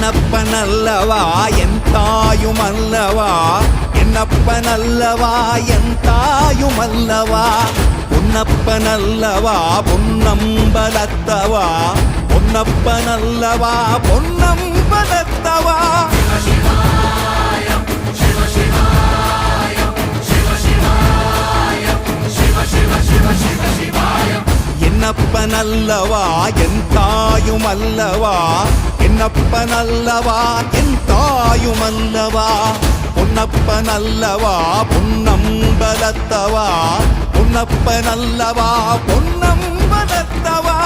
என்னப்பனல்லவா என் தாயுமல்லவா, என்னப்பனல்லவா என் தாயுமல்லவா, பொன்னப்பனல்லவா பொன்னம்பலத்தவா, பொன்னப்பனல்லவா பொன்னம்பலத்தவா. என்னப்பனல்லவா என் தாயுமல்லவா, என்னப்பனல்லவா என் தாயுமல்லவா, பொன்னப்பனல்லவா பொன்னம்பலத்தவா, பொன்னப்பனல்லவா பொன்னம்பலத்தவா.